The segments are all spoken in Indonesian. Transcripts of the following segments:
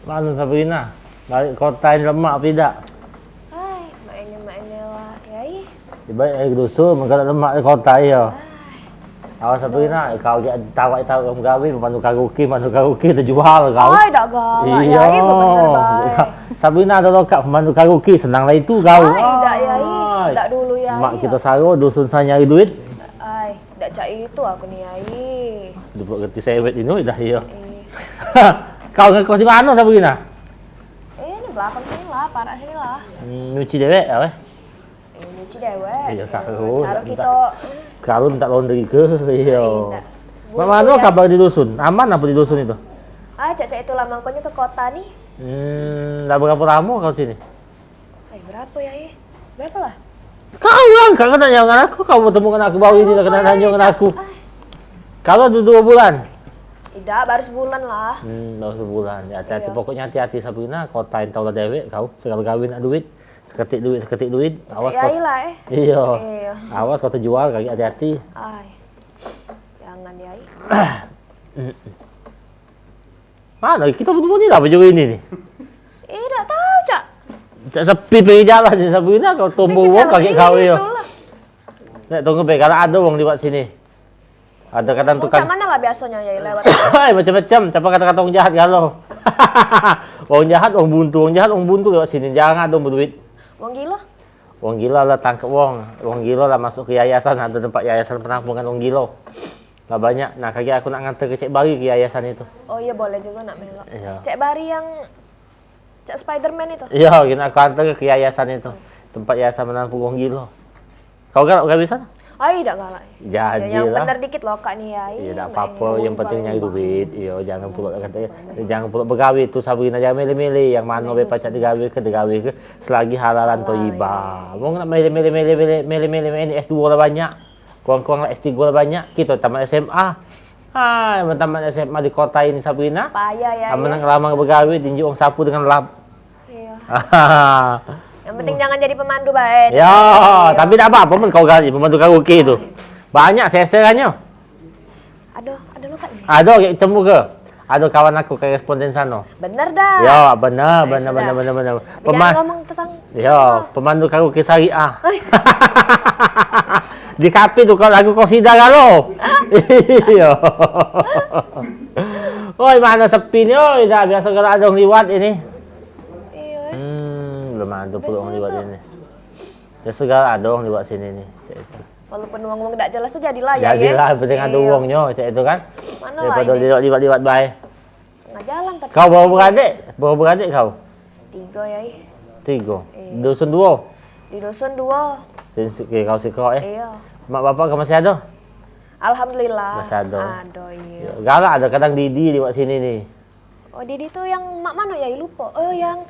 Mana Sabrina? Balik kota yang lemak tidak? Hai, mainnya lah, yai. Baik air dusun, menggalak lemak di kota ya. Awas Sabrina, kau tahu kamu gawin, mandu karaoke terjual kau. Hai, dak galak, Iya. yai, bener baik. Sabrina ada lokak pemandu karaoke, senang lah itu kau. Hai, dak yai, dak dulu yai. Mak kita saro, dusun saya nyari duit. Hai, dak cak itu aku nih yai. Dupuk kerti sewet ini dah ya. Eh, Kau ngekos di mana Sabrina? ini belakang sini lah, parah sini lah. Nyuci dewek ya weh. Nyuci dewek. Iya, tahu. Cara kita Kalau minta laundry ke, iya. Iya. Mak mana kabar di dusun? Aman apa di dusun itu? Cak itu lah mangkonya ke kota nih. Dah berapa lama kau sini? Berapa yai? Berapa lah? Kau yang kau nanya dengan aku, kau temukan aku baru ini kena nanya dengan aku. Kalau tu 2 bulan. Tidak, baru sebulan lah. Baru sebulan. Ya, hati-hati Iya. pokoknya hati-hati Sabrina, kau tain tahu lah dewek kau, segala kawin nak duit. Seketik duit. Awas kau. Yai lah Iya. Iya. Awas kau terjual, kaki hati-hati. Jangan yai. Mana kita berdua ni lah baju ini nih. Tidak tahu cak. Cak sepi pergi jalan ni Sabrina, kau tumbuh wong kaki kau ya. Nek tunggu be kalau ada wong lewat sini. Ada kadang tukang. Cak mana lah biasanya yai lewat. Hai macam-macam, siapa kata-kata wong jahat kalau. Wong jahat, wong buntu lewat sini. Jangan ada berduit. Wong gila? Wong gila lah tangkap wong. Wong gila lah masuk ke yayasan, ada tempat yayasan penampungan wong gila. Lah banyak. Nah, kaki aku nak nganter ke Cek Bari ke yayasan itu. Oh iya boleh juga nak melok. Iya. Cek Bari yang Cak Spiderman itu. Iya, kita aku antar ke yayasan itu. Tempat yayasan menampung wong gila. Kau gak bisa? Tidak galak. Jadi Yang lah. bener dikit loh kak nih yai. Iya, tak apa-apa. Yang penting nyari duit. Iya, jangan pula kata, jangan pula begawi tu Sabrina, jangan milih-milih. Yang mana be pacak digawi ke selagi halalan toibah. Mau nak milih ini S2 lah banyak. Kurang-kurang lah S3 lah banyak. Kita tamat SMA. Hai, tamat SMA di kota ini Sabrina. Payah ya. Menang lama begawi, tinju orang sapu dengan lap. Iya. Yang penting jangan jadi pemandu baik. Ya, tapi tak apa-apa pun kau gaji pembantu karaoke itu. Banyak seserannya. Ada lo kak. Ada ketemu ke? Ada kawan aku koresponden sana. Bener dah. Ya, benar. Jangan ngomong tentang. Ya, pemandu karaoke syariah. Di kafe tu kau lagu kosida kalau. Iya. Oi, mana sepi ni? Oi, dah biasa kalau ada orang liwat ini. Iya. Belum ada pula orang liwat ini. Ya segala ada orang liwat sini nih. Walaupun uang tak jelas tuh jadilah ya. Jadilah, penting ada uangnya, cak itu kan. Mana Daripada lah ini. liwat baik. Tengah jalan tapi. Kau bawa beradik? Bawa beradik kau? 3 yai. 3. Iya. Dusun 2. Di dusun 2. Okay, kau sikau Iya. Mak bapak kau masih ada? Alhamdulillah. Masih ada. Ada iya. Ya, galak ada kadang Didi lewat sini nih. Oh Didi tuh yang mak mana ya lupa. Oh yang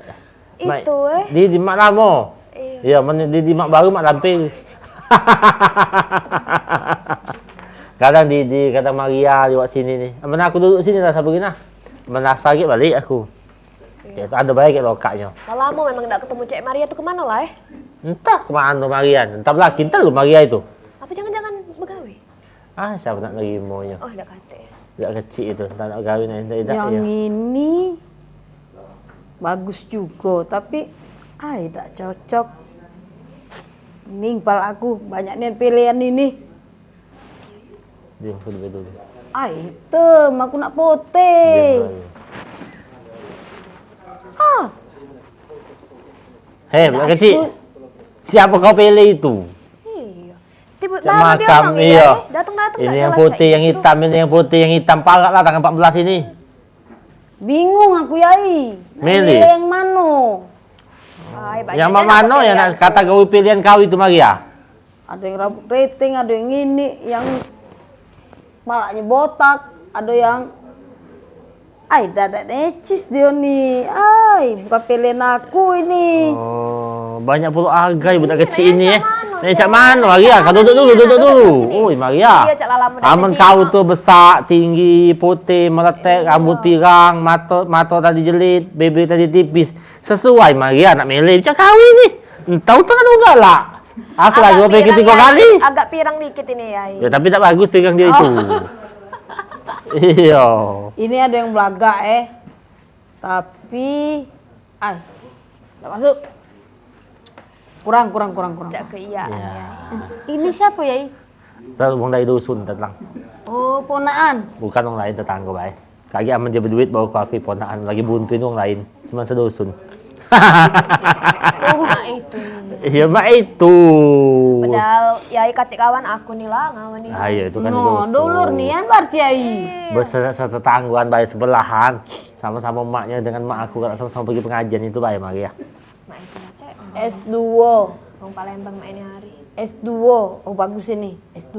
Mak, itu Didi mak lama. Iya. Ya, mana Didi mak baru mak lampir. Kadang Didi, kadang Maria lewat sini nih. Mana aku duduk sini lah Sabrina. Mana sakit balik aku. Ya, itu ada baik lokaknya. Kalau lama memang tak ketemu Cek Maria tuh kemana lah Entah kemana Maria. Entah lagi, entah lu Maria itu. Apa jangan-jangan begawe? Siapa nak nerimonya? Oh dah kata. Tidak kecil itu, tak nak kahwin tidak. Yang Ya. ini bagus juga, tapi tak cocok. Ini kepala aku banyak nih pilihan ini. Diam dulu. Hitam, aku nak putih. Hei, budak kecil. Siapa kau pilih itu? Iya. Tiba Cak baru dia makam, ngomong, iya. Datang-datang Ini tak yang jelas, putih, Cak. yang hitam, ini yang putih, yang hitam. Parat lah tanggal 14 ini. Bingung aku yai. Milih. Yang mana? Yang mana yang nak kata kau pilihan kau itu Maria? Ada yang rambut keriting, ada yang ini, yang kepalanya botak, ada yang dadak necis dia nih. Bukan pilihan aku ini. Oh, banyak pula harga budak kecil ini Nih cak mana Maria? Kau duduk dulu. Oi Maria. Iya, Cak Lala muda Aman kecil. kau tu besar, tinggi, putih, meletek, rambut pirang, mata tadi jelit, bibir tadi tipis. Sesuai Maria nak milih macam kau ini. Entah tu kan enggak lah. Aku lagi pikir 3 kali. Agak pirang dikit ini ya. Ya tapi tak bagus pegang dia itu. Iya. Ini ada yang belaga Tapi Tapi, nggak masuk. Kurang. Cak keiyaan Ya. ya. Ini siapa ya? Terus wong dari dusun tetang. Oh, ponaan. Bukan wong lain tetangga bae. Kaki aman dia berduit bawa kopi ponaan lagi buntuin wong lain. Cuma sedusun. Oh, nah itu. Iya mak itu. Padahal yai katik kawan aku nih lah ngawan nih. Ayo itu kan No, sedusun. dulur nih kan berarti ai. Bertetangguan baik sebelahan. Sama-sama emaknya dengan mak aku kalau sama-sama pergi pengajian itu baik mak ya. Mak itu ya, Cek. S2. Wong Palembang mak ini hari. S2. Oh, bagus ini. S2.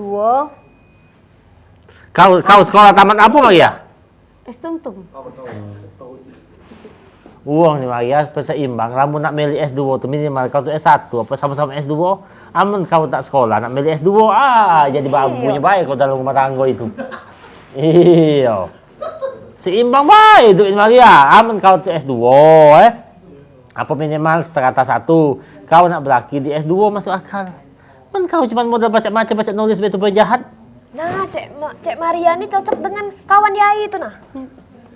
Kau sekolah taman apa mak ya? S tungtung. Uang nih mak ya perseimbang. Kamu nak milih S2 tuh minimal kau tuh S1 apa sama-sama S2. Aman kau tak sekolah nak milih S2 jadi babunya baik kau dalam rumah tangga itu. Iya. Seimbang baik itu ini ya. Aman kau tuh S2 Apa minimal strata 1. Kau nak berlaki di S2 masuk akal. Man kau cuma modal baca nulis betul jahat. Nah, Cek Maria ini cocok dengan kawan yai itu nah.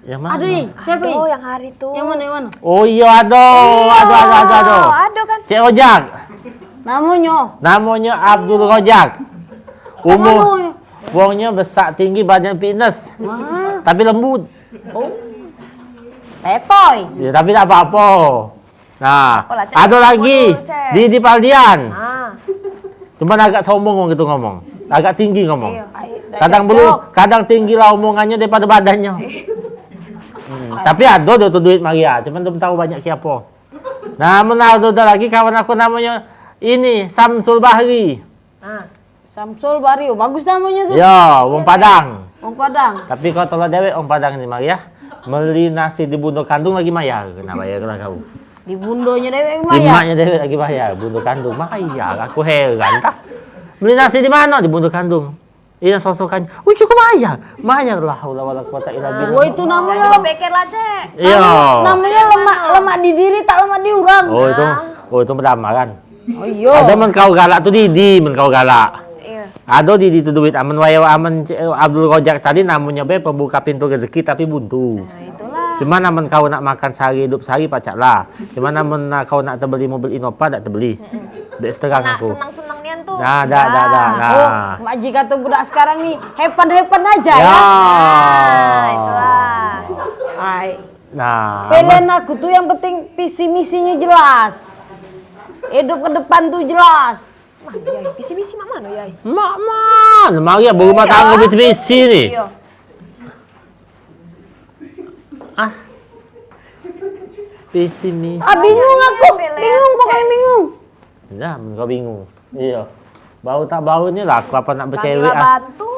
Yang mana? Aduh, siapa Oh, ini? yang hari itu. Yang mana? Oh iya aduh. Oh, ada kan? Cek Ojak. Namanya? Abdul Rojak. Umur Namanya? wongnya besar tinggi badan fitness. Wah, Tapi lembut. Tetoy. Ya, tapi tak apa-apa. Nah, Apalah, Cek. ada lagi Cek. di Paldian. Ah, Cuman agak sombong gitu ngomong. Agak tinggi ngomong. iya. Kadang tinggi lah omongannya daripada badannya. Tapi ada tuh duit Maria, cuman belum tahu banyak siapa. Nah, ada lagi kawan aku namanya ini Samsul Bahri. Ah. Samsul Bario, bagus namanya tuh. Ya, wong Padang. Wong Padang. Tapi kalau tolong dewek wong Padang ini Maria, beli nasi di Bundo Kandung lagi bayar. Kenapa bayar lah kau? Di bundonya dewek Di Maya. maknya dewek lagi bayar, Bundo Kandung. Bayar, aku heran tak. Beli nasi di mana? Di Bundo Kandung. Iya sosokannya. Cukup bayar lah wala quwata illa billah. Oh, itu namanya Jangan dipikir lah, Cek. Iya. namanya lemak di diri tak lemak di urang. Oh itu kan. Oh iya. Ada men kau galak tuh Didi, men kau galak. Iya. Ada Didi tuh duit aman waya aman Abdul Rojak tadi namanya be pembuka pintu rezeki tapi buntu. Nah, itulah. Cuma namun kau nak makan sehari hidup sehari pacak lah. Cuma namun kau nak terbeli mobil Innova tak terbeli. Dek seterang Nah, aku. senang-senang nian tuh. Dah. Nah. Oh, Mak Ji kata budak sekarang nih hepan aja Ya. ya. Nah, itulah. Ay. Nah. Pilihan aku tuh yang penting visi misinya jelas. Hidup ke depan tuh jelas. Mana yai? Visi-misi mak mana yai? Mak man, Maria berumah tangga bisi-bisi nih. Iya. Bisi-bisi. Bingung aku. Pilihan, Bingung pokoknya bingung. Dah, kau bingung. Iya. Bau tak bau ini lah, aku apa nak bercewek Kamila bantu.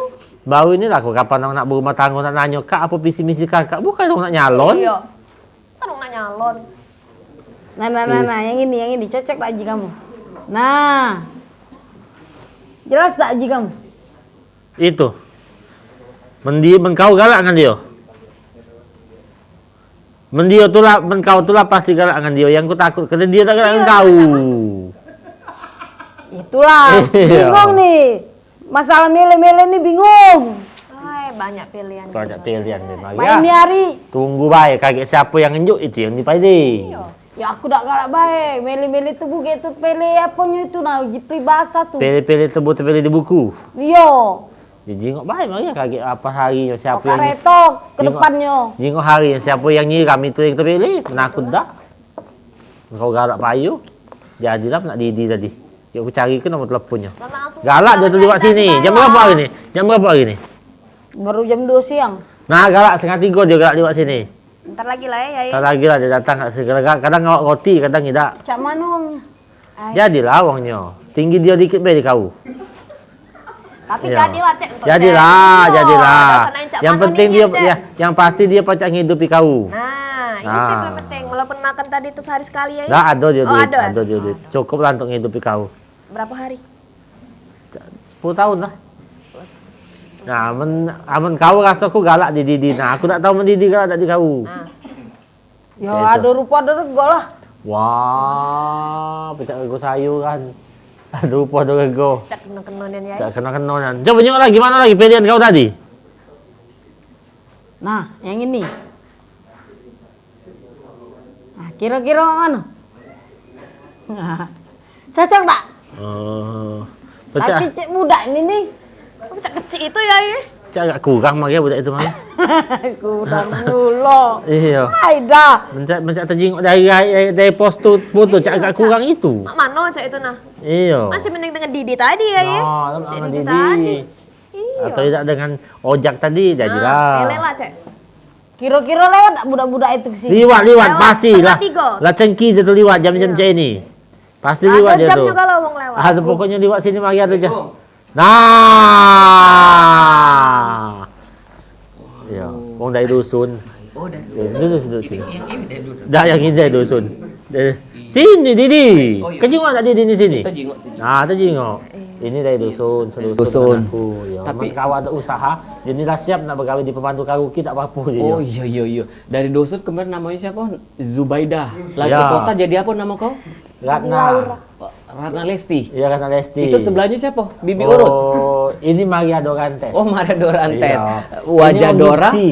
Bau ini lah, aku kapan nak berumah tangga nak nanya kak apa visi misi kakak, bukan dong nak nyalon. Iya. Kan nak nyalon. Nah, yang ini cocok tak Ji kamu. Nah. Jelas tak Ji kamu? Itu. Kau galak kan dia? Kau tu lah pasti galak dengan dia. Yang ku takut kerana dia tak galak dengan kau. Itulah. Iya. Bingung nih. Masalah milih-milih nih bingung. Hai, banyak pilihan. Banyak pilihan nih, Main Maria. di hari. Tunggu baik, kaget siapa yang nunjuk itu yang dipilih. Ya aku dak galak baik. Milih-milih tuh begitu pilih apanya itu nah uji peribahasa tuh. Pilih-pilih tebu terpilih di buku. Iya. Dia jingok baik Maria, kaget apa harinya siapa Kok yang retok ke Jingok. depannya. jingok harinya siapa yang nyiram itu yang terpilih. Menakut dah. Kau galak payu. Jadilah nak Didi tadi. Aku cari ke nomor teleponnya. Mama langsung Galak dia tu lewat sini. Jam berapa hari ni? Jam berapa hari ni? Baru jam 2 siang. Nah, galak 2:30 dia galak lewat sini. Bentar lagi lah ya, yai. Tak lagi lah dia datang kat sini. Kadang ngawak roti, kadang tidak. Cak mana uangnya? Jadilah wangnya. Tinggi dia dikit be di kau. Tapi Iya. jadilah, Cek, untuk Jadilah, Cek. jadilah. Ada sanain Cak Yang Mano penting nih, dia Cek. ya, yang pasti dia pacak ngidupi kau. Nah, itu Nah. yang paling penting. Walaupun makan tadi itu sehari sekali ya. Dah ada dia Oh, duit, ada? ada dia duit. Cukup lah untuk ngidupi kau. Berapa hari? 10 tahun lah. Nah, aman kau rasa aku galak di Didi. Nah, aku tak tahu mendidi galak tak di kau. Nah, Ya Kayak ada rupa ada rego lah. Wah, pecah rego sayuran. Ada rupa ada rego. Cek kena-kenonian ya. Tak kena-kenanan. Coba tengok lagi, mana lagi pilihan kau tadi? Nah, yang ini. Kira-kira mana? Cocok tak? Oh. Tapi Pecah. cek muda ini nih. Pecah kecil itu ya, ya. Cak agak kurang makanya budak itu mah. Kurang dulu. Iya. Hai dah. Mencak terjenguk dari foto cak agak kurang itu. Mak mano cak itu nah. Iya. Masih mending dengan Didi tadi ya, ya. Nah, Cak sama Didi Didi. tadi. Iya. Atau tidak dengan ojak tadi jadi lah. Pele lah, Cek. Kira-kira lewat tak budak-budak itu ke sini? Liwat Lewat pasti lah. setengah 3. Lah cengki dia tuh liwat jam-jam cak ini. Pasti Ada liwat dia jamnya tuh. kalau wong lewat. Ah, pokoknya liwat sini mari ada aja. Nah. Ya, wong dari dusun. Oh, dan Duduk sini. ini dari dusun. Dah yang ini dari dusun. Sini Didi. Oh, iya. Kejenguk tak Didi di sini? Terjenguk. Nah, terjenguk. Ini dari dusun, sedusun. Dusun. Aku. Ya, Tapi- tapi kalau ada usaha, jadi dah siap nak bergawe di pemandu karaoke tak apa-apa je. Oh iya. Dari dusun kemarin namanya siapa? Zubaidah. Lagi Ya. ke kota jadi apa nama kau? Ratna. Oh, Ratna Lesti. Iya kan Lesti. Itu sebelahnya siapa? Bibi Urut. Oh, ini Maria Dorantes. Oh, Maria Dorantes. Iya. Wajah Ini wong Dora. gipsi.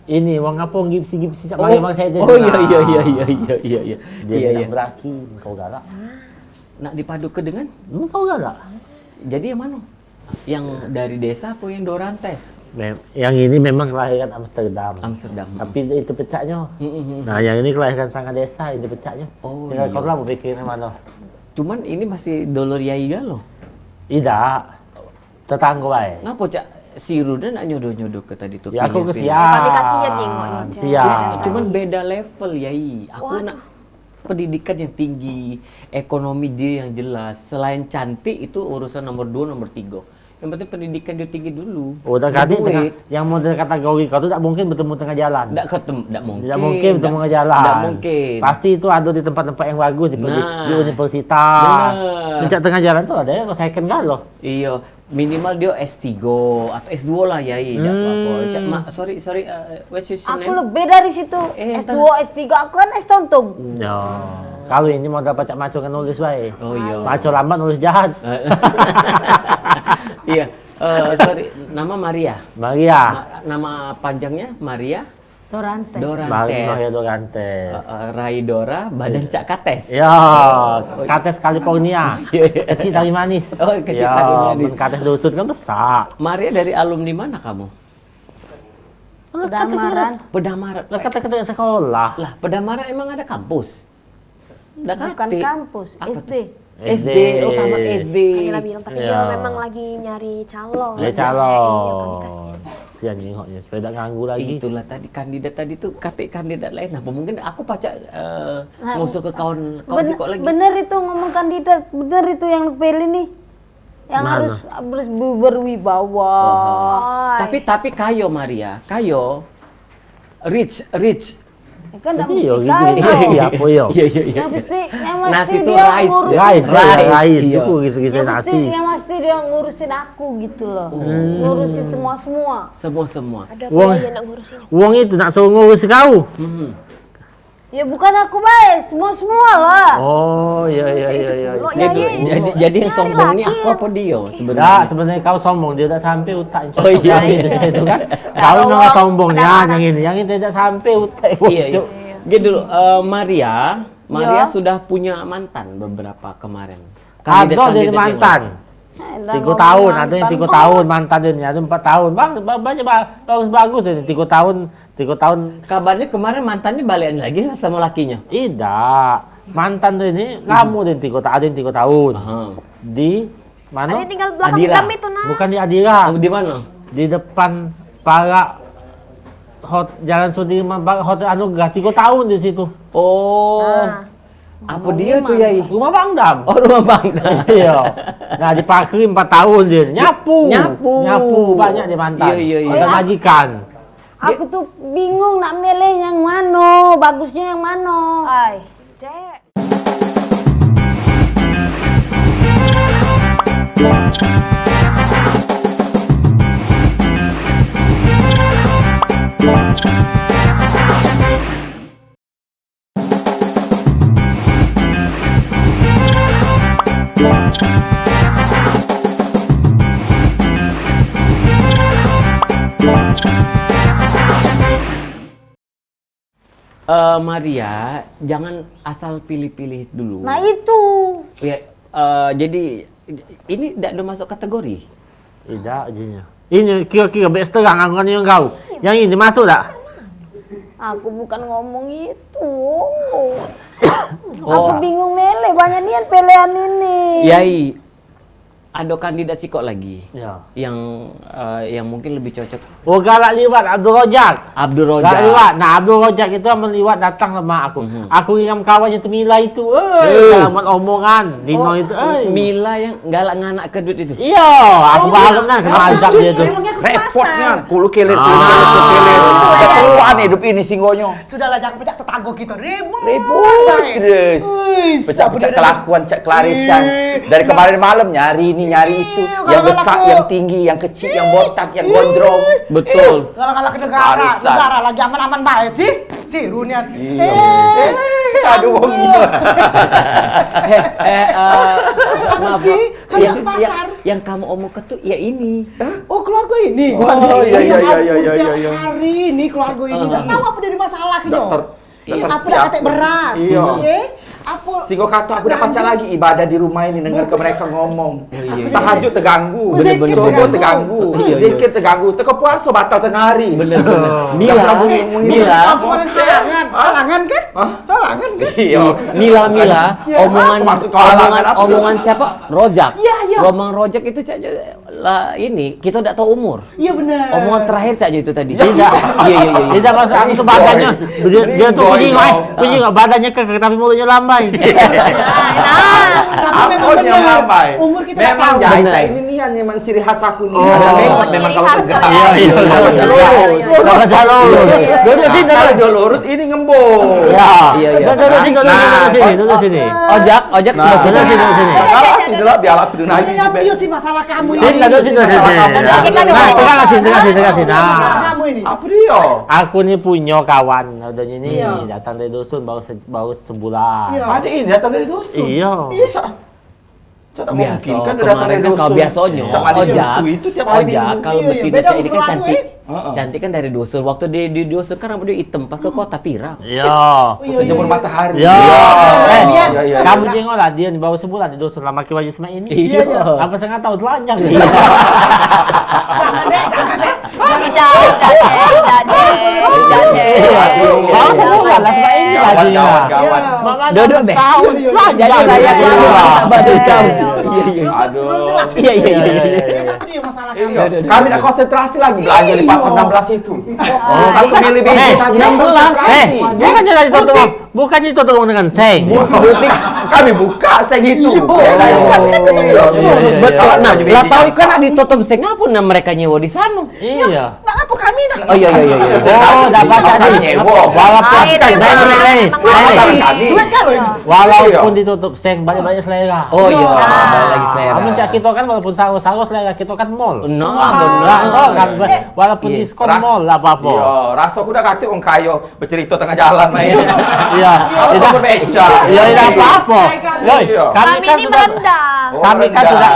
Ini wong apa wong gipsi sak Oh, mari saya oh iya. Dia Iya. nak beraki, kau galak. Nak dipadukan dengan? Kau galak. Jadi yang mana? Yang dari desa apa yang Dorantes? Yang ini memang kelahiran Amsterdam. Amsterdam. Tapi itu pecahnya. Mm-mm. Nah, yang ini kelahiran sangat desa, ini pecahnya. Oh, Tinggal iya. kau lah mau pikirnya mana. Cuman ini masih dolor yai galo. Tidak. Tetangga wae. Ngapa cak si Ruda nak nyodoh-nyodoh ke tadi tuh? Ya aku pilih-pilih. kesian. Tapi kasihan jengoknya, Cek. Siap. Cuman beda level yai. Aku nak pendidikan yang tinggi, ekonomi dia yang jelas. Selain cantik itu urusan nomor 2, nomor 3. Yang penting pendidikan dia tinggi dulu. Udah kali Duit. tengah, yang model kategori kau tuh tak mungkin bertemu tengah jalan. Nggak ketemu, nggak mungkin. Tidak mungkin bertemu tengah jalan. Nggak mungkin. Pasti itu ada di tempat-tempat yang bagus di Nah. universitas. Bener. Mencak tengah jalan tuh ada ya kau second kan loh. Iya, minimal dia S3 atau S2 lah yai. Nggak apa-apa. Cak, sorry, what's your Aku name? lebih dari situ. S2, S3, aku kan S tontung. Ya. Kalau ini mau dapat cak maco kan nulis baik. Oh iya. Maco lambat nulis jahat. Iya. Sorry, nama Maria. Maria. Nama panjangnya Maria Dorante. Dorantes. Maria Dorantes. Raidora, badan Cak Kates. Ya, Kates California. Iya. Kecil tapi manis. Oh, kecil ya, tapi manis. men Kates dusun kan besar. Maria dari alumni mana kamu? Pedamaran. Pedamaran. Lah kata-kata sekolah. Lah, Pedamaran emang ada kampus? Nggak Bukan kate. kampus, Apa SD. SD, oh tamat SD. Kamila bilang, tapi Iya. dia memang lagi nyari calon. Dia Iya, kami calon. kasih. Sian nyingoknya, supaya tak ganggu lagi. Itulah tadi kandidat tadi tuh kandidat lain. Apa mungkin aku pacak musuh ke kawan kok lagi. Bener itu ngomong kandidat, bener itu yang pilih nih. Yang Mana? harus berwibawa. Tapi kayo Maria, kayo rich. Ya kan enggak Iya, mesti gitu. kaya. Iya, apa yo? Iya. Yang mesti Nasi itu dia rice. ngurusin. Rice, Iya. itu gisi-gisi Yang mesti, nasi. yang mesti dia ngurusin aku gitu loh. Ngurusin semua. Semua. Ada Wong. biaya nak ngurusin. Uang itu nak suruh ngurus kau. Ya bukan aku baik, semua lah. Oh, iya. Lo Jadi, ya, jadi yang sombong ini aku apa dia Enggak, sebenarnya? sebenarnya kau sombong, dia tak sampai utak. Oh, iya. Itu kan. Kau nggak sombong ya, yang ini tidak sampai utak. Iya. Gitu dulu, Maria Ya. sudah punya mantan beberapa kemarin. Ada Kandidat-kandidat dari yang mantan. Elah, 3 ngomong tahun, ada yang mantan 3 kok. tahun mantan ini, ada 4 tahun. Bang, banyak bagus ini 3 tahun, 3 tahun. Kabarnya kemarin mantannya balikan lagi sama lakinya. Tidak. Mantan tuh ini kamu dan 3 tahun, ada yang 3 tahun. Aha. Di Ada mana? yang tinggal belakang Adira. kami itu nah. Bukan di Adira. Di mana? Di depan para Jalan Sudirman, Hotel Anugerah 3 tahun di situ. Oh. Nah. Apa dia tuh Yai? Rumah Bang Dam. Oh, rumah Bangda. Iya. Nah, diparkir 4 tahun dia. Nyapu. Nyapu. Banyak di mantan. Iya. Mantan majikan. Aku tuh bingung nak milih yang mana, bagusnya yang mana. Ay, Cek. Maria, jangan asal pilih-pilih dulu. Nah itu. Ya, jadi ini tidak ada masuk kategori. Tidak, ajinya. Ini kira-kira best terang aku kan yang kau. Yang ini masuk tak? Aku bukan ngomong itu. Aku bingung mele, banyak nian pilihan ini. Yai, ada kandidat kok lagi Ya. yang mungkin lebih cocok. Oh, galak liwat Abdul Rojak. Abdul Galak Rojak. liwat. Nah, Abdul Rojak itu meliwat datang sama aku. Aku ingin kawannya tu Mila itu. Dalam omongan Dino itu. Mila yang galak nganak ke duit itu. Iya, aku paham kan kena azab dia tu. Repotnya, kulu kelir, kelir. Keperluan hidup ini singgonyo. Sudahlah jangan pecah tetangga kita. Ribut. Des. Pecah-pecah kelakuan, cek kelarisan. Dari kemarin malam nyari ini, nyari itu. Yang besar, yang tinggi, yang kecil, yang botak, yang gondrong. Betul. Galak-galak ke negara. Warisan. Negara lagi aman-aman baik sih. Si Runian. Aduh, wongnya. Maaf, sih? Kamu yang, ke pasar. yang kamu omong ke tuh ya ini. Oh keluarga ini. Oh, iya, iya, Ya iya, ampun, iya, tiap iya. hari ini keluarga ini. Nggak tahu apa dari masalah gitu. Dokter. Iya, Dokter apa dah katek siapa? beras. Iya. Apa? Singgo kata aku udah pacar lagi ibadah di rumah ini dengar ke mereka ngomong. iya. Tahajud terganggu, Bener-bener subuh terganggu. terganggu, Iya, iya. zikir terganggu, teka puasa batal tengah hari. Bener-bener. Mila, Mila, Aku kemarin halangan. Halangan kan? Halangan kan? Iya. Mila, Ya. omongan Masuk ke halangan apa? omongan siapa? Rojak. Iya, iya. Romang Rojak itu Cak Jo, lah ini kita tidak tahu umur. Iya benar. Omongan terakhir Cak Jo itu tadi. Tidak. Iya, iya, iya. Tidak masuk aku tu badannya. Dia tu punya badannya kekeh tapi mulutnya lambai. Tapi memang Apanya benar. lambai? Umur kita nggak memang tahu. ya, Benar. ini nih yang memang ciri khas aku nih. Oh. Ada memang kalau Ciri khas tegak. tuh. Iya, iya. Kalau lurus. Kalau jalur. Duduk sini, Kalau duduk. dia lurus ini ngembung. Ya. Iya, iya. Duduk sini, duduk sini, duduk sini. Ojak Nah, sebelah Duduk sini. sini, duduk sini. Kalau sih dulu dialog dulu Sebenarnya apa sih masalah kamu ini? Sini, duduk sini, duduk sini. Nah, Kita dulu. tengah sini, tengah sini, tengah sini. Masalah Nah. kamu ini. Apa dia? Aku ni punya kawan, adanya ni Iya. datang dari dusun baru sebulan. Iya. Ada ini datang dari dusun. Iya. Tak Biasa, mungkin kan dia datang kemarin dari kan dusun. kau biasanya. Cak Madi Ojak, susu itu tiap hari Ojak minggu. kalau Iya, iya. betina Beda Cak ini kan sebelah tuh, cantik. Heeh. Cantik kan dari dusun. Waktu di dusun kan rambut dia hitam, pas ke kota pirang. Iya. Iya, Jemur matahari. Ya. Iya, iya. iya. Kamu tengoklah dia ni baru sebulan di dusun lama baju semai ini. Iya. Apa setengah tahun telanjang sih. Jangan deh, jangan deh. Baru sebulan lah semai ini lah dia. Kawan-kawan. Mama Duduk, Beh. tahun Iya, iya, telanjang. Jadi layak Iya. lah badu kau. Iya, Iya, iya. Aduh. Iya, iya, iya. Ini apa dia masalah kamu? Iya, kami nak konsentrasi lagi belanja di pasar 16 itu. Oh, aku milih biji tadi. 16. Konsentrasi. Bukannya tadi tutup. Bukannya tutup dengan seng. Butik kami buka seng itu. Betul. Nah, lah tahu kan ada ditutup seng apa nah mereka nyewa di sana. Iya. Nah, apa kami nak? Oh iya, iya, iya. Oh, dapat Kami tadi. nyewa. Walaupun Air, kan memang kami. Duit kan lo ini? walaupun ditutup seng balik-balik selera. Oh iya, Iya. balik lagi selera. Kamu cak kita kan walaupun sahur-sahur selera kita kan mall. Nah, Nah, benar. oh kan walaupun Iya. diskon mall lah apa-apa. Iya, rasa aku udah kate wong kayo bercerita tengah jalan main. Iya. Tidak berbeca. Iya, tidak apa-apa. Yoi, Iya. Kami kan ini sudah merendah.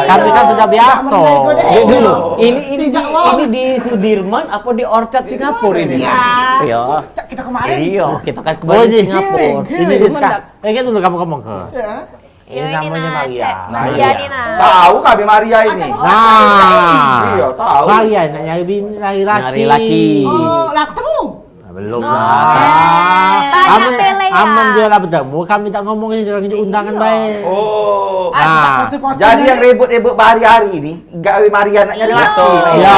kami kan sudah biasa. Dulu, Dulu. ini di Sudirman apa di Orchard Singapura ini? Iya. Iya. Cak, kita kemarin. Iya, kita kan Oh, kembali ini. Singapura. Ini Cuman Siska. Kan dulu kamu ngomong ke. Ya. Yo, ini namanya nah, Maria. Cek. Nah, Maria iya. nih nah. Tahu kami Maria ini. Nah. Iya, tahu. Maria nak nyari laki. Nyari laki. Oh, lah ketemu. Belum Oh, lah. tanya Pele ya. Aman dia lah bertemu. Kami tak ngomong ini jangan undangan baik. Oh. Nah, Jadi yang ribut-ribut hari-hari ini, gawe Maria nak nyari laki. Ya.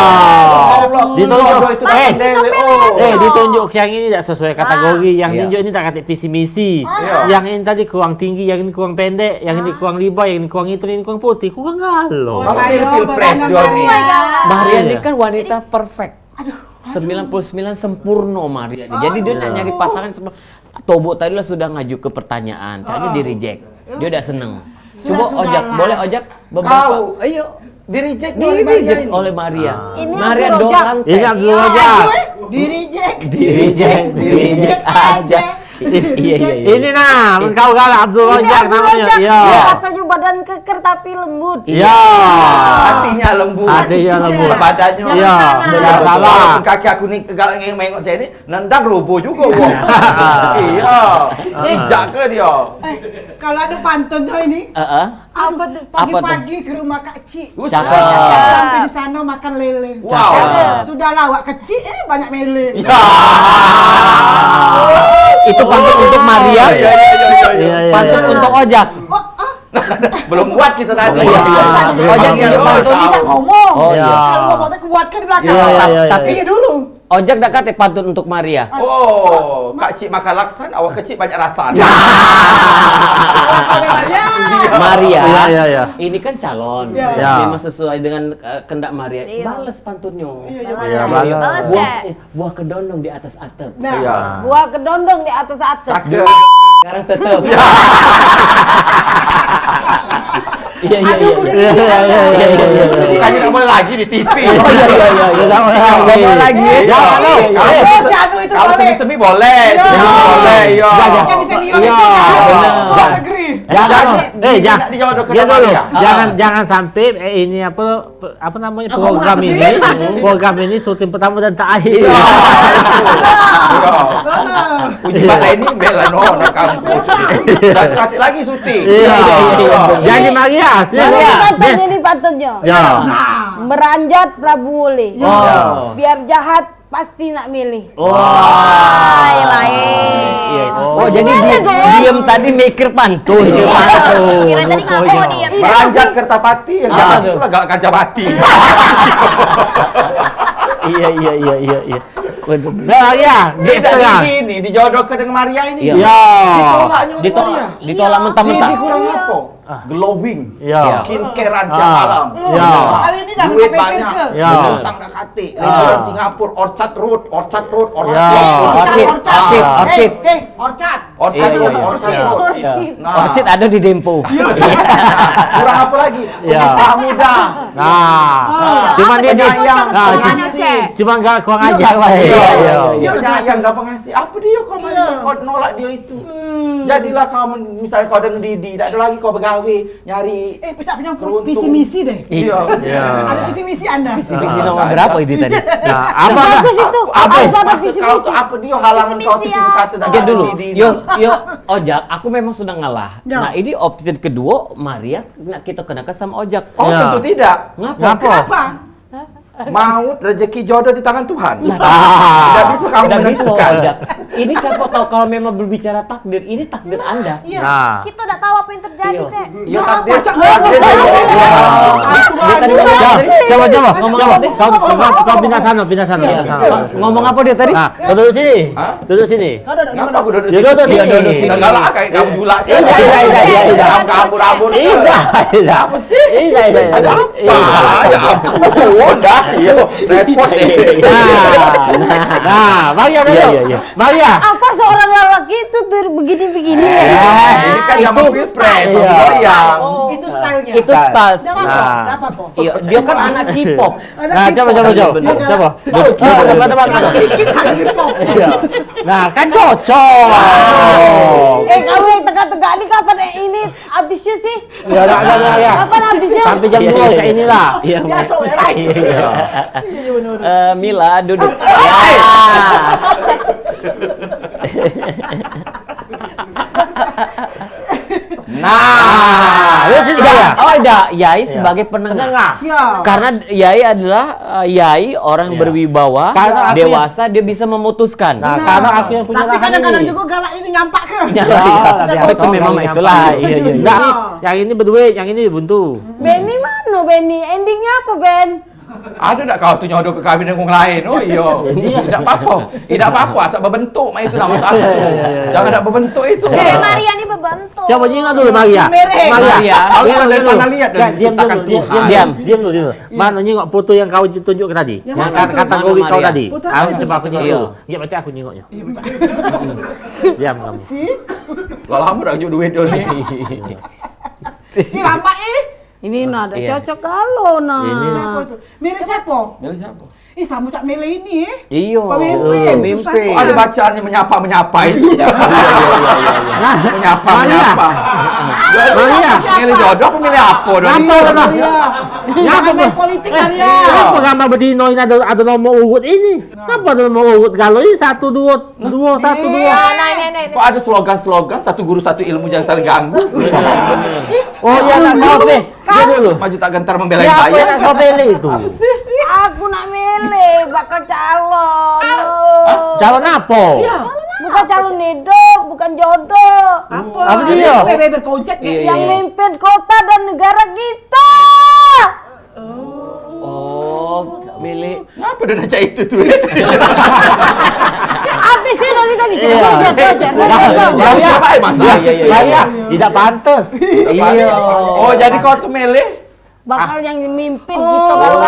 Ditunjuk Ditunjuk itu eh, dewe. Oh. ditunjuk yang ini tidak sesuai kategori. Yang Iya. tunjuk ini tak kata visi misi. Iya. Yang ini tadi kurang tinggi, yang ini kurang pendek, yang ini kurang liba, yang ini kurang itu, yang ini kurang putih. Kurang galau. Kalau pilih pilpres dia nih. Maria ini Iya. kan wanita perfect. 99 sempurna Maria ini. Jadi dia nak nyari pasangan sempurna. Tobo tadi lah sudah ngaju ke pertanyaan, caranya di reject. Dia udah seneng. Coba Sudah-sudah Ojak, lah. boleh Ojak beberapa. Kau. Ayo. Di reject Di oleh Maria reject ini. oleh Maria. Ini Maria Abdul Rojak. doang Ini tes. Abdul Rojak. Di reject. Di reject aja. Iya. Ini nah, kau galak Abdul Rojak namanya. Iya. Rasanya badan keker tapi lembut. Iya. Hatinya lembut. Hatinya lembut. Badannya. Iya. Benar. Salah. Walaupun kaki aku nih galak mengok saya ini, nendang roboh juga. Wong. Iya. Ijak ke dia. Kalau ada pantunnya ini, Apa tuh? pagi-pagi ke rumah Kak Cik. Cakep. Sampai di sana makan lele. Wow. Sudah lawak kecil, banyak mele. Ya. Itu pantun untuk Maria. Iya. Pantun untuk Ojak. Belum buat kita tadi. Iya. Ojak Iya. yang Pantun tidak ngomong. Oh, iya. Kalau ngomong aku buatkan di belakang. Iya. Tapi Ini dulu. Ojak dak kate pantun untuk Maria. Oh, Kak Cik makan laksan, awak kecil banyak rasa. Maria. Iya. Ini kan calon. Iya. Memang sesuai dengan kehendak Maria. Iya. Balas pantunnya. Iya, balas. Buah kedondong di atas atap. Nah, Iya. Buah kedondong di atas atap. Cakep. Sekarang tetep. Iya. Bukannya nggak boleh lagi di TV. Oh iya. Ngomong lagi. Jangan lo. Oh, si Anu itu Kalau boleh. semi-semi boleh. Iya. Semi boleh, iya. Yang di senior Iya, itu. benar. Luar negeri. Jangan. Jangan dijodohkan Dia sama dulu. dia. Jangan sampai ini apa namanya Apa program sih? ini. Program ini syuting pertama dan terakhir. Iya. Puji bala ini bela no nak kampus. Hati lagi syuting. Iya. Jadi Maria, Ini pantunnya. Ya. Meranjat Prabu Uli. Oh. Biar jahat pasti nak milih. Lain. Oh, jadi diam tadi mikir pantun. Kira tadi ngapain dia? Meranjat Kertapati yang jalan tuh? itulah galak Kajabati. Iya. Waduh. Nah, ya, Bisa gitu ya. ini dijodohkan dengan Maria ini. Iya. Ya. Ditolaknya oleh Maria. Ditolak mentah-mentah. Ini kurang apa? Glowing. Iya. Skincare rancang malam. Ya. Soal ini dah Duit kepikir banyak. ke. Ya. Utang dah kate. Restoran Singapura, Orchard Road. Ya. Orchid. Orchard. Orchard Iya, Road, iya. Orchard Iya. Road. Nah, Orchid ada di Dempo. kurang apa lagi? Ya. Pengusaha muda. Nah, cuman dia penyayang, nah, pengasih. cuman gak kurang ajar lah. Dia penyayang dan pengasih. Apa dia kau main? Kau nolak dia itu. Jadilah kamu misalnya kau dengan Didi, tak ada lagi kau bergawe nyari. Pecah penyambut Keruntung. visi misi deh. Iya. Iya. Ada visi misi Anda. Visi nomor berapa itu tadi? Nah, apa Bagus itu. Apa? Harus ada Maksud visi kau misi. tuh apa dia halangan kau visi kata dan Oke dulu. Didi? Yo, Ojak, aku memang sudah ngalah. Ya. Nah, ini opsi kedua, Maria nak kita kenakan sama Ojak. Oh, Ya. tentu tidak. Ngapa? Kenapa? Maut rezeki jodoh di tangan Tuhan. Ah. Tidak bisa kamu Tidak bisa menentukan. Ojak. Ini siapa tahu kalau memang berbicara takdir, ini takdir Anda. Iya. Nah, Kita udah tahu apa yang terjadi, Iya. Cek. Iya, Ya, takdir. baca- Takdir. Dia tadi ngomong apa tadi? coba Ngomong apa tadi? kau pindah sana. Ngomong apa dia tadi? Nah, kau duduk sini. Hah? Duduk sini. Kau ada Ngapa aku duduk Dia sini? duduk sini. Nggak galak kayak kamu julak. Iya. Kabur-kabur. Iya. Apa sih? Iya. Ada apa? Ya ampun dah. Iya, repot deh. Nah, Maria dulu. Iya. Maria. Apa seorang lelaki itu tuh begini-begini? Ini kan yang mau pilpres. Yang Itu stylenya. Itu style. Jangan Nah. kok. Enggak apa kok. Iya, dia kan anak K-pop. Nah, coba. Iya. Nah, kan cocok. Kamu yang tegak-tegak ini kapan ini habisnya sih? Ya, ya. Kapan habisnya? Sampai jam 2 kayak inilah. Iya. Ya, so, ya, right. Iya. Mila duduk. Nah, Lu sini ya. Oh, ada Yai sebagai penengah. Ya. Karena Yai adalah Yai orang Iya. berwibawa, Karena aku dewasa, dia bisa memutuskan. Nah, karena aku yang punya Tapi lahan kadang-kadang ini. juga galak ini nyampak ke. Ya, biasa. itu memang itulah. Iya. Enggak, yang ini berduit, yang ini buntu. Benny mana Benny? Endingnya apa Ben? ada tak kau tu nyodoh ke kahwin dengan orang lain? Oh iya. Tidak apa-apa. Tidak apa-apa, asal berbentuk mak itu nama satu. Jangan nak berbentuk itu. Maria ini berbentuk. Coba ingat dulu Maria. Merek. Maria. Kau kan dari tanah liat dan Diam diciptakan dulu, Tuhan. diam dulu. Mana nyengok foto yang kau tunjuk tadi? Yang Yang mana itu? kategori Mana kau Maria? tadi. Foto Aku apa itu? coba aku nyengok Iya. dulu. Dia baca aku nyengoknya. Diam kamu. Si. Kalau lama dah tunjuk duit dia ni. Ini nampak Ini nada Iya. cocok kalau nah. Ini. Siapa itu? Milih siapa? Milih siapa? Sama Cak Mele ini Iya. Pemimpin, susah. Oh, ada bacaannya menyapa itu. Menyapa. Maria. Milih jodoh apa milih apa? Ngapa main politik kan ya? Kenapa gambar bedino ini ada nomor urut ini? Kenapa ada nomor urut kalau ini 1 2 2 1 2? Nah. Kok ada slogan-slogan satu guru satu ilmu jangan saling ganggu. Oh iya nak kau nih. Dia dulu. Maju tak gentar membela Siapa saya. yang kau pilih itu? Aku nak milih bakal calon. Calon apa? Bukan calon hidup, bukan jodoh. Apa dia? Berkojek Yang mimpin kota dan negara kita. Oh, milih. Ngapa dia nanya itu tuh? Apa sih dari tadi? Maria, Masa? Maria, tidak pantas. Iya. Oh, jadi kau tuh milih? Bakal yang mimpin gitu kalau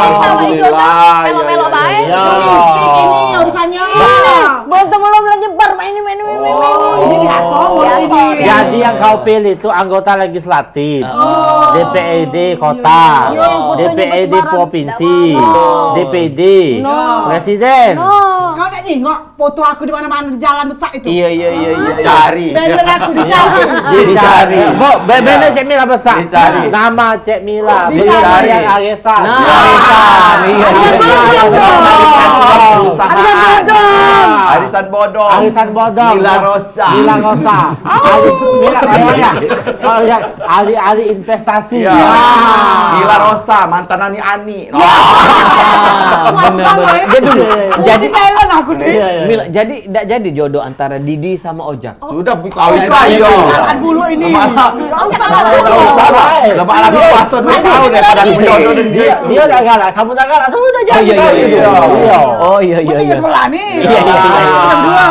Alhamdulillah. Melo-melo baik. Iya. politik ini urusannya. belum nyebar main ini. Ini biasa ini. Jadi yang kau pilih itu anggota legislatif, DPRD kota, Iya, yang fotonya DPRD bertebaran. provinsi, DPD, No. presiden. Kau nak tengok foto aku di mana-mana di jalan besar itu. Iya. Cari. Background aku dicari. Dicari. Kok bener Cek Mila besar? Dicari. Nama Cek Mila. Dicari. Yang Aresan. Nah, Aresan. Iya. Arisan bodong. Arisan bodong. Mila Rosa. Mila Rosa. Ali investasi. Iya. Mila Rosa, mantan Ani. Bener. Dia dulu. Jadi Thailand aku nih. Mila, jadi enggak jadi jodoh antara Didi sama Ojak. Sudah kawin aja. Kan bulu ini. Enggak usah. Lama lagi puasa 2 tahun ya pada jodoh dan dia itu. Dia udah galak, kamu udah galak, sudah jadi. Oh iya. Ini sebelah nih. Iya. Dua.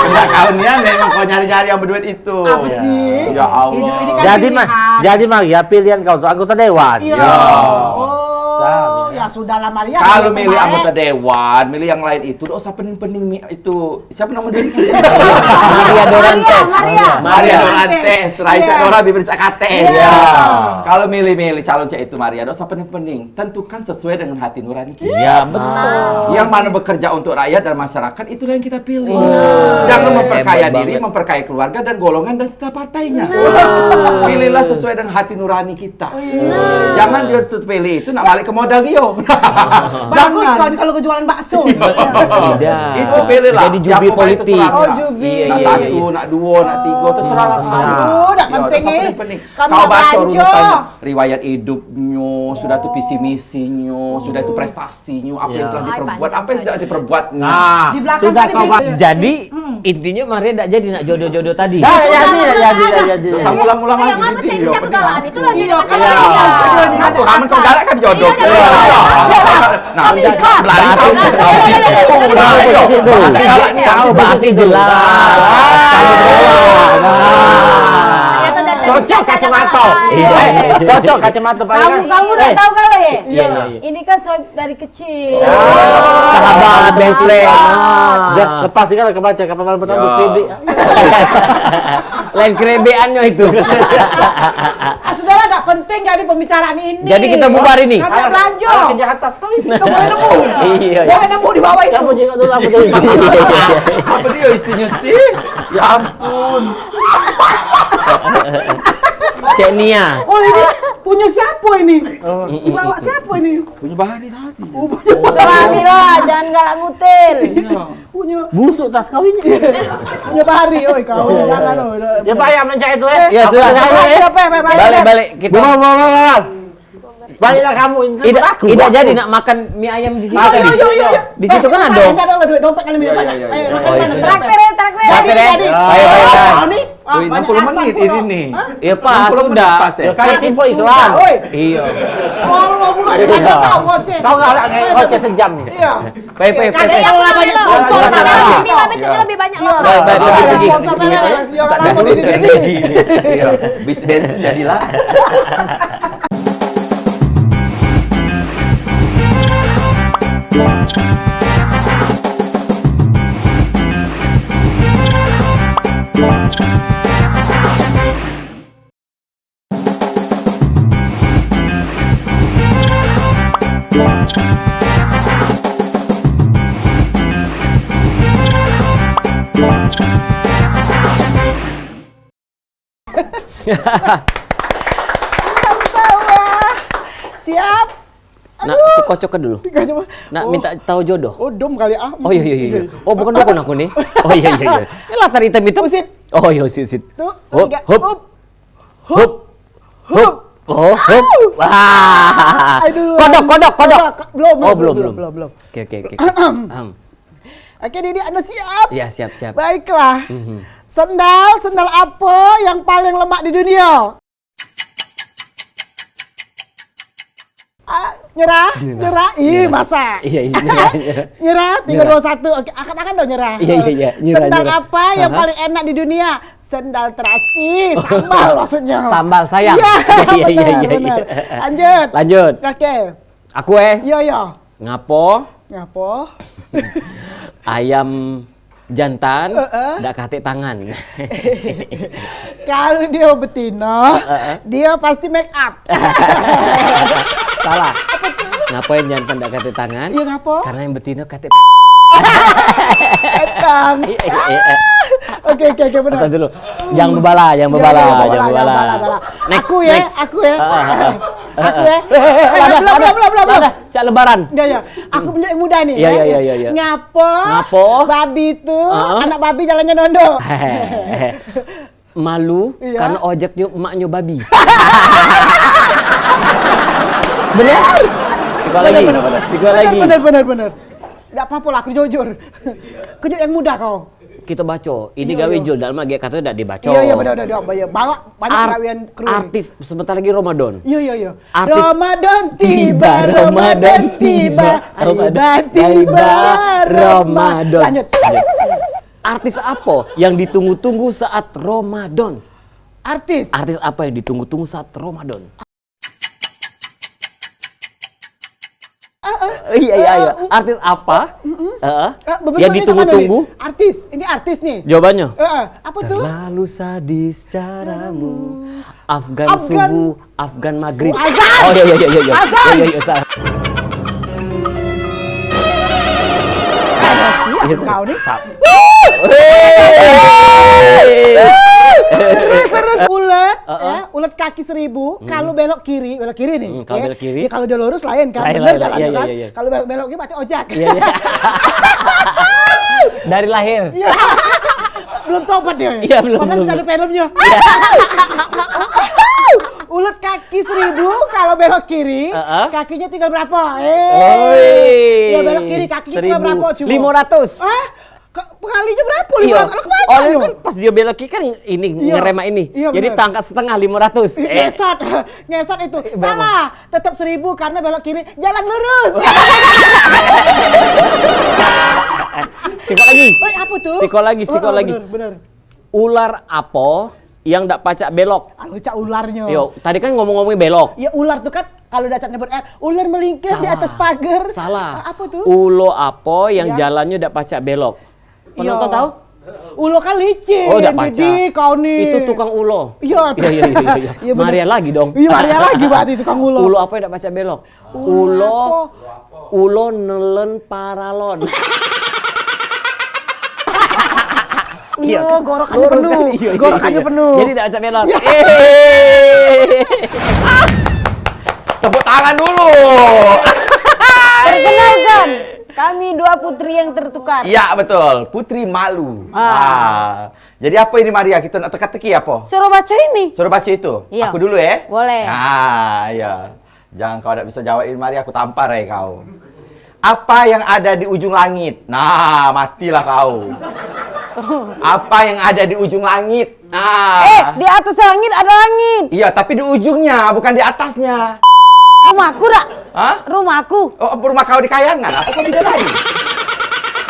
Enggak kawannya memang kau nyari-nyari yang berduit itu. Apa sih? Ya Allah. Hidup ini kan Jadi pilihan. Maria pilihan kau tuh anggota dewan. Iya. Oh, ya sudahlah Maria. Kalau Itu milih baik. anggota dewan, milih yang lain itu, enggak usah pening-pening itu. Siapa nama dia? Maria Dorantes. Maria Dorantes, Raisa Iya. Dora Bibir Cakate. Iya. Kalau milih calon cek itu Maria, enggak usah pening-pening. Tentukan sesuai dengan hati nurani kita. Iya, betul. Yang mana bekerja untuk rakyat dan masyarakat, itulah yang kita pilih. Jangan memperkaya Hebat diri, banget. memperkaya keluarga dan golongan dan setiap partainya. Pilihlah sesuai dengan hati nurani kita. Jangan dia tuh pilih itu nak balik ke modal dia. Bagus kan kalau kejualan bakso. Tidak. Itu pilihlah. Jadi Siapa jubi baik politik. terserah. Oh, jubi. Nak Iya, satu, nak dua, nak tiga, terserah lah kamu. Aduh, tak Ya, penting tak nih. penting-penting. Kamu Kau baca belanja. urutannya, riwayat hidupnya, sudah tuh visi misinya, sudah tuh prestasinya, apa yang Ya. telah Ay, diperbuat, panjang apa yang tidak diperbuatnya. Nah, Di belakang sudah tadi kau beda. Jadi intinya Maria enggak jadi nak jodoh-jodoh tadi. jadi. Terus ulang-ulang Yang lagi. apa cek Iya, siapa benar. galaan itu lagi Iya, dengan kan cara iya. dia. Nah, tuh ramen kau galak kan jodoh. Iya, Nah, belari tahu. Baca galaknya. Tahu berarti jelas. Ternyata dari tadi Cocok Caca ada kacamata. galaan. Cocok kacamata Pak. Kamu udah tahu kali ya? Iya. Ini kan soal dari kecil. Sahabat best friend. Udah lepas kan kebaca kapan malam pertama Ya. TV. Lain kerebeannya itu. Sudahlah, tak penting jadi pembicaraan ini. Jadi kita bubar ini. Kami tak belanja. Kerja atas kali. Kau boleh nemu. Iya. Boleh nemu di bawah itu. Kamu juga dulu aku jadi. Apa dia istrinya sih? Ya ampun. Cek Nia. Oh, ini punya siapa ini? Dibawa siapa ini? Punya Bahari tadi. Oh, punya Coba Mira, jangan galak ngutil. punya Busuk tas kawinnya. punya Bahari, oi kau jangan oi. Ya Pak ya mencari itu Ya sudah. Balik kita. Baliklah kamu ini. Tidak jadi nak makan mie ayam di situ Yo tadi. yo yo yo. Di situ kan ada. Entar dong duit dompet kali minta banyak. Iya, Ayo iya. makan Oh, iya, mana? sudah. Traktir ya, traktir. Jadi. Baik, baik. Oh, ini Wih, 60 menit ini nih. Ya Pak, 60 menit sudah. pas ya. Kan info iklan. Oi. Iya. Allah pula ada kau ngoceh. Kau enggak ada kayak kocek sejam. Iya. Baik. Kadang yang banyak sponsor Iya, sana. iya. Mila Meceknya lebih banyak Iya, loh. Baik, baik, ada baik, baik. sponsor banyak. Iya, Tak kan ada ini. Iya. Bis bensin jadilah. Tawa. Siap. Nak, aku kocokkan dulu. Tiga coba. Nak minta tahu jodoh. Oh, dom kali ah. Oh iya. Oh bukan dukun aku nih. Oh iya. Ini latar hitam itu. Usit. Oh iya usit. Tuh, Hop, tiga. hop, Hop. hop. Oh, hop. Wah. Ayo dulu. Kodok. Belum. Oh belum. Belum. Oke. Oke, Didi, Anda siap? Ya siap. Baiklah. Sendal apa yang paling lemak di dunia? Nyerah. Ih, masa? Iya. Nyerah, 3, 2, 1. Oke, akan dong nyerah. Iya. Nyerah. Sendal apa yang paling enak di dunia? Sendal terasi, sambal maksudnya. Sambal sayang. Iya, benar. Lanjut. Oke. Aku Iya. ngapo Ngapa? ayam jantan ndak kate tangan. Kalau dia betina, dia pasti make up. Salah. Ngapo yang jantan ndak kate tangan? Iya, ngapa? Karena yang betina kate Etang. Oke, benar. Atas dulu. Jangan bebala. Next. Aku ya. Belum. Cak lebaran. Ya. Aku punya yang muda nih. Iya. Ngapo? Babi itu anak babi jalannya nondo. Malu Iya. karena ojeknya emaknya babi. Bener? Sekolah lagi. Bener. Enggak apa-apa lah, aku jujur. Kunjuk yang muda kau. Kita baca. Ini Iya. gawe jul dalam agak kata tidak dibaca. Iya, benar. Bawa banyak gawean kru. Artis sebentar lagi Ramadan. Iya. Artis- Ramadan tiba. Tiba Ramadan. Lanjut. Artis apa yang ditunggu-tunggu saat Ramadan? Artis. Artis apa yang ditunggu-tunggu saat Ramadan? Iya. Artis apa? Yang ditunggu-tunggu? Artis. Ini artis nih. Jawabannya? Apa tuh? Terlalu sadis caramu. Afgan Afgan- subuh, Afgan maghrib. Azan! Oh iya. Azan! Iya, salah. Siap kau nih. Terus ulet, ulet kaki 1000. Kalau belok kiri nih. Kalau belok kiri. Ya, kalau dia lurus lain kan. Lain, Bener lain, jalan iya, kan. iya. Kalau belok kiri pasti ojek. Iya. Dari lahir. Belum tobat dia. Iya, belum. Bahkan sudah ada filmnya. Ulet kaki 1000 kalau belok kiri, kakinya tinggal berapa? Ya belok kiri kakinya tinggal berapa? Coba. 500. Pengalinya berapa? 500. Iya. Kemana Oh, lu? kan pas dia belok kiri kan ini Iya. ngerema ini. Iya, Jadi bener. tangkat setengah 500. Ngesot itu. Salah. Tetap 1000 karena belok kiri. Jalan lurus. Sikol lagi. Apa tuh? Sikol lagi. Bener. Ular apa yang ndak pacak belok? Anu cak ularnya. Yo, tadi kan ngomong-ngomongin belok. Ya ular tuh kan kalau dacat nyebut air, ular melingkar di atas pagar. Salah. Apa tuh? Ulo apa yang Ya. jalannya ndak pacak belok? Penonton Iya. tahu? Ulo kan licin. Oh, ndak pacak. Jadi kau nih. Itu tukang ulo. Iya. Iya. Iya, bener. Maria lagi dong. Iya, Maria lagi berarti tukang ulo. Ulo apa yang ndak pacak belok? Ulo nelen paralon. Iya, gorokannya Lurus penuh. kan? Iya. Gorokannya penuh. Jadi ndak pacak belok. Tepuk tangan dulu. Perkenalkan, kami dua putri yang tertukar. Iya betul, Putri Malu. Jadi apa ini Maria? Kita nak teka-teki apa? Suruh baca ini. Suruh baca itu. Iya. Aku dulu ya. Boleh. Iya. Jangan kau tidak bisa jawab ini Maria, aku tampar ya kau. Apa yang ada di ujung langit? Nah, matilah kau. Apa yang ada di ujung langit? Nah. Di atas langit ada langit. Iya, tapi di ujungnya, bukan di atasnya. Rumahku dak? Hah? Rumahku. Oh, rumah kau di Kayangan? Apa kau tidak lagi?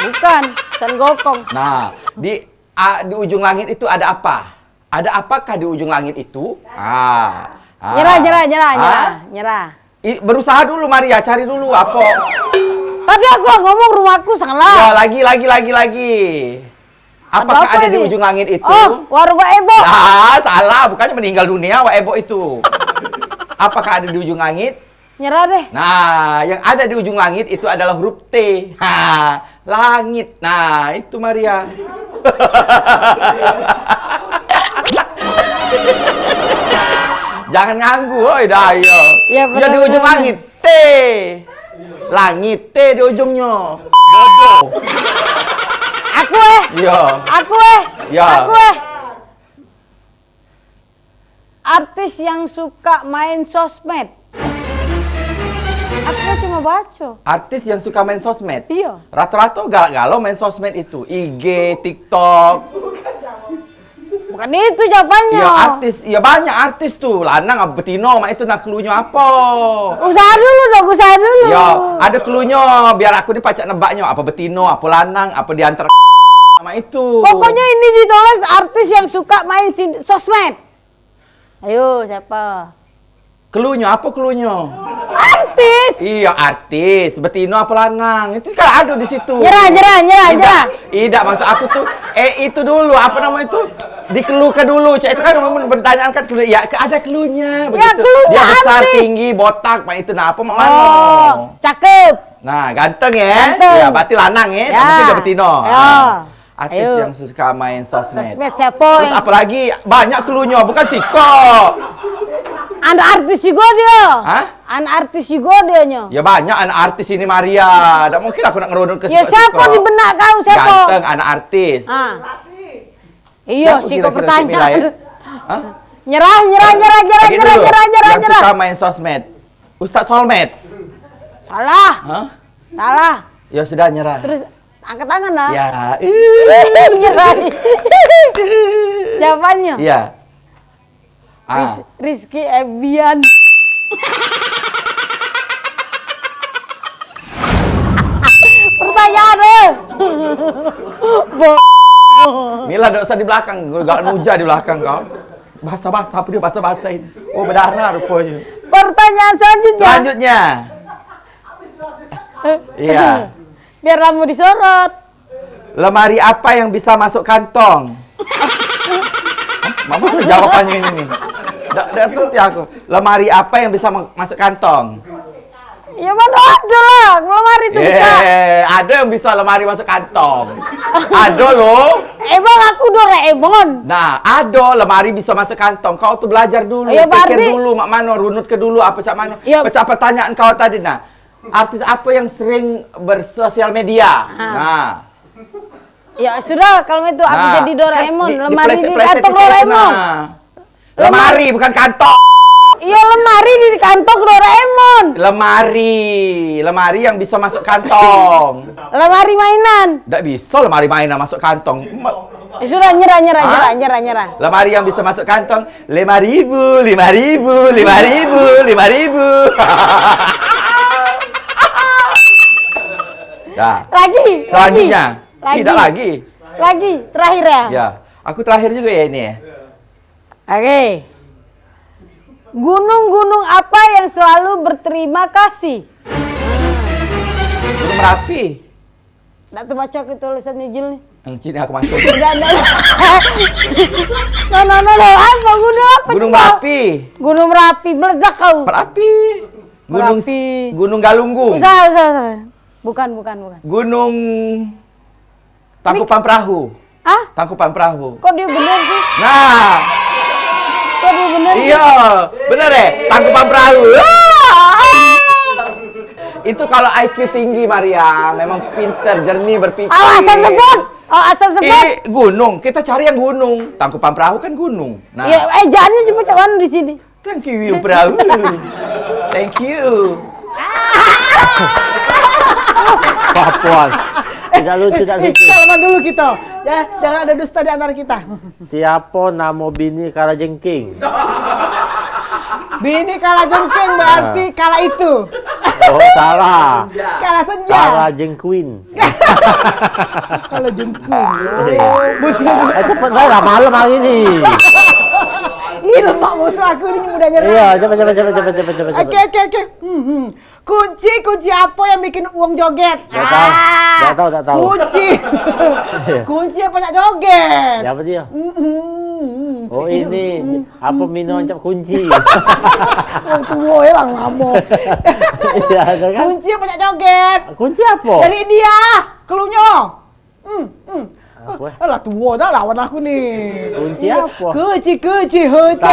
Bukan, San Gokong. Nah, di ujung langit itu ada apa? Ada apakah di ujung langit itu? Nyerah. Berusaha dulu Maria, cari dulu apa? Tadi aku ngomong rumahku salah. Ya, lagi. Apakah apa ada di ini? ujung langit itu? Oh, warung Pak Ebo. Salah, bukannya meninggal dunia Wak Ebo itu. Apakah ada di ujung langit? Nyerah deh. Nah, yang ada di ujung langit itu adalah huruf T. Langit. Nah, itu Maria. Jangan nganggu, oi dah yo. Ya, Ya di benar, ujung benar. langit T. Langit T di ujungnya. Bodoh. Aku Iya. Ya. Artis yang suka main sosmed. Aku cuma baca. Artis yang suka main sosmed. Iya. Rata-rata galak-galau main sosmed itu. IG, TikTok. Bukan itu jawabannya. Iya artis, iya banyak artis tuh. Lanang apa betino, mak itu nak cluenya apa? Usaha dulu. Ya, ada cluenya biar aku ni pacak nebaknya apa betino, apa lanang, apa di antara sama itu. Pokoknya ini ditulis artis yang suka main sosmed. Ayo, siapa? Cluenya apa cluenya? Artis. Iya artis, betino apa lanang? Itu kan ada di situ. Nyerah. Tidak maksud aku tuh itu dulu apa nama itu? Dikeluhkan dulu, cak itu kan bertanyaan kan clue. Ya ada cluenya begitu. cluenya Dia besar, artis. tinggi, botak, mak itu nah apa mak Oh, mano. cakep. Nah, ganteng ya. Ganteng. Ya, berarti lanang ya. Ya. Berarti dia betino. Ya. Ah. Artis Ayo. yang suka main sosmed. Sosmed siapa Terus yang apalagi banyak cluenya, bukan Ciko. anak artis juga dia? Hah? Anak artis juga dianya. Ya banyak anak artis ini Maria. Tak mungkin aku nak ngerunut ke Ya siapa di benak kau siapa? Ganteng anak artis. Ah. Iya, Siapa sih kira-kira kau pertanyaan. Cik Mila, ya? Hah? Nyerah. Lagi dulu, yang suka main sosmed. Ustadz Solmed. Salah. Hah? Salah. Ya sudah nyerah. Terus angkat tangan lah. Ya. Nyerah. Jawabannya. Iya. Ah. Rizky Ebian. Pertanyaan Mila enggak usah di belakang, gak nuja di belakang kau. Bahasa-bahasa apa dia bahasa-bahasain. Oh, berdarah rupanya. Pertanyaan selanjutnya. Selanjutnya. Iya. Biar kamu disorot. Lemari apa yang bisa masuk kantong? Mama jawabannya ini nih. Nggak ngerti aku. Lemari apa yang bisa masuk kantong? Ya mana ada lah, lemari itu bisa. Ada yang bisa lemari masuk kantong. Ada loh. Emang aku Doraemon. Nah, ada lemari bisa masuk kantong. Kau tuh belajar dulu, Ya, pikir berarti- dulu, mak mano, runut ke dulu apa cak mano. Ya. Pecah pertanyaan kau tadi nah. Artis apa yang sering bersosial media? Nah, Ya sudah, kalau itu aku nah, jadi Doraemon. kan Lemari di dipleset-pleset kantong itu, Doraemon. nah. Lemari bukan kantong. Iya, lemari di kantong Doraemon. Lemari yang bisa masuk kantong. Lemari mainan. Nggak bisa lemari mainan masuk kantong. Ya sudah, nyerah. Hah? Lemari yang bisa masuk kantong 5.000. Nah, Lagi. selanjutnya. Lagi. Tidak lagi. Lagi, terakhir ya. Ya, aku terakhir juga ya ini ya. Oke. Gunung-gunung apa yang selalu berterima kasih? Gunung Merapi. Nggak terbaca ke tulisannya Jil nih. Yang sini aku masuk. Enggak. No. Apa gunung apa? Gunung coba? Merapi. Gunung Merapi, meledak kau. Merapi. Gunung Merapi. Gunung Galunggung. Usah. Bukan. Gunung Tangkupan Perahu. Ah? Tangkupan Perahu. Kok dia bener sih? Nah, Kok dia bener sih? iya, bener deh, Tangkupan Perahu. Itu kalau IQ tinggi Maria, memang pinter, jernih berpikir. Asal sebut. Gunung, kita cari yang gunung. Tangkupan Perahu kan gunung. Nah, Ya, jangannya cuma cawan di sini. thank you Perahu. Thank you. Papuan. Tidak lucu. Salaman dulu kita. Ya, jangan ada dusta di antara kita. Siapa nama bini Kalajengking? Bini kalah jengking berarti kalah itu. Oh, salah. Kalah senja. Kalajengqueen. Kalau jengking. Iya. Cepet lah, malam hari ini. Ih, lemak musuh aku ini mudah nyerah. Iya, cepet. Oke. Kunci apa yang bikin uang joget? Nggak tahu. Kunci yang banyak joget. Siapa dia? Oh, ini. Apa minum cap kunci? Oh, tua ya bang lama. Iya, ada kan? Kunci yang banyak joget. Kunci apa? Dari dia, kelunya. Apa? Alah tua dah lawan aku nih. Kunci apa? Kecil hotel.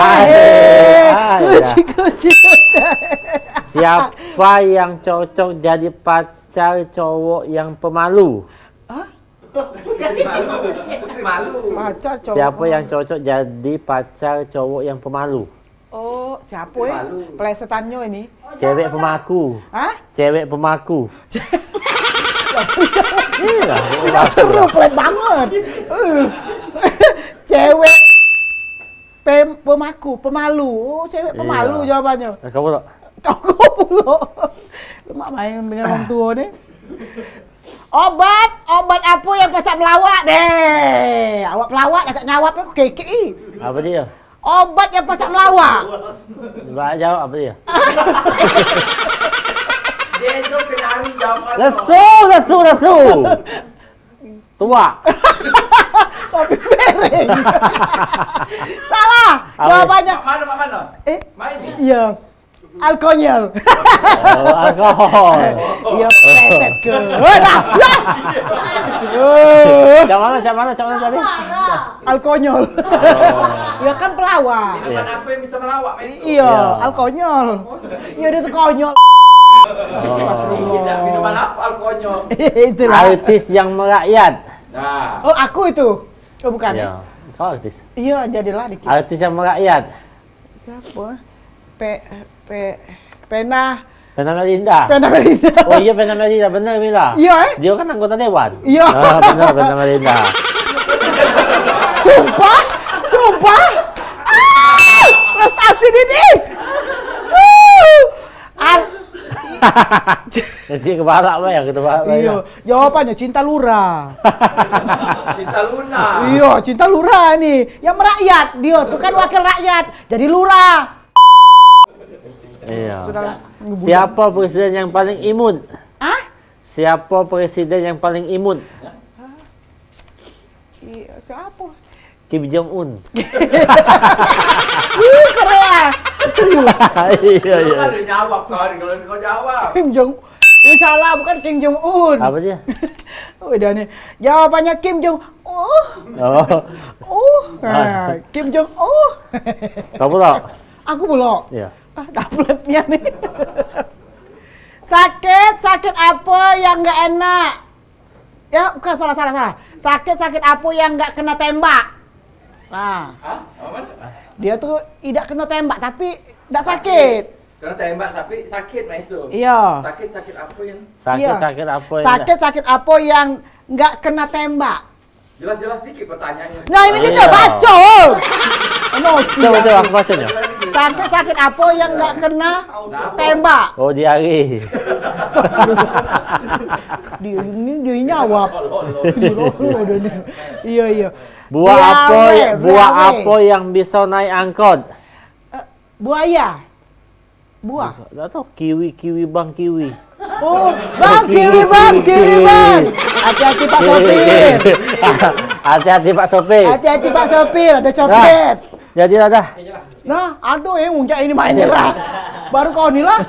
Ada. Kecil hotel. Siapa yang cocok jadi pacar cowok yang pemalu? Pacar cowok. Siapa yang cocok jadi pacar cowok yang pemalu? Oh, siapa ya? Pelesetannya ini. Cewek pemaku. Hah? Cewek pemaku. Iya, Tidak seru, pelan banget. Cewek pemalu. Oh, cewek pemalu Iya. jawabannya. Kamu tak? Kau pula. Mak main dengan orang tua nih. Obat apa yang pasal melawak deh? Awak pelawak dah tak nyawap aku kekek. Apa dia? Obat yang pasal melawak. Coba jawab apa dia? Dia itu kenari jawapan. Lesu. Tua. Tapi bereng. Salah. Apa? Jawabannya. Mana? Main ni. Iya. Alkonyol. Oh, alkohol. Iya, preset ke. Dah. Cak mana tadi? Alkonyol. Ya kan pelawak. Iya. Apa yang bisa melawak main tu? Iya, Iya. alkonyol. Iya, dia tuh konyol. Tidak minuman apa alkoholnya. Itulah. Artis yang merakyat. Nah. Oh, aku itu. Oh, bukan. Ya, kau artis. Iya, jadilah dikit. Artis yang merakyat. Siapa? Pena Melinda. Melinda. Oh iya, Pena Melinda, benar Mila. Iya, Dia kan anggota dewan. Iya. Benar Pena Melinda. Sumpah. Prestasi ini. Jadi kebarak bayang kita barak Iya, bayang. jawabannya cinta lurah. Cinta Luna. Iya, cinta lurah nih. Yang merakyat, dia tuh kan wakil rakyat. Jadi lurah. Iya. Sudahlah. Siapa presiden yang paling imut? Hah? Siapa presiden yang paling imut? Iya, siapa? Kim Jong Un. Korea. Serius. Iya. Kau ada jawab kau ni kalau kau jawab. Kim Jong. Salah, bukan Kim Jong Un. Apa dia? Udah nih. Jawabannya Kim Jong. Oh. Nah, Kim Jong. Kamu tahu? Aku belum. Iya. Tabletnya nih. Sakit apa yang nggak enak? Ya, bukan salah. Sakit apa yang nggak kena tembak? Nah, Hah? Apa mana? dia tuh tidak kena tembak tapi nggak sakit. Kena tembak tapi sakit mah itu. Iya. Sakit apa yang? Iya. Sakit apa yang Sakit apa yang nggak kena tembak? Jelas-jelas sedikit pertanyaannya. Nah, ini juga Iya. baca. Emosi. Coba aku bacanya. Sakit apa yang nggak kena tembak? Oh, diare. Dia nyawab. Iya. Buah Diare. apa yang bisa naik angkot? Buaya. Buah. Tak tahu. Kiwi bang kiwi. Oh, bang, kiri bang. Hati-hati Pak Sopir. Hati-hati Pak Sopir. Hati-hati Pak Sopir, ada copet. Jadi dah. Nah, aduh yang muncak ini main nyerah. Baru kau nih lah.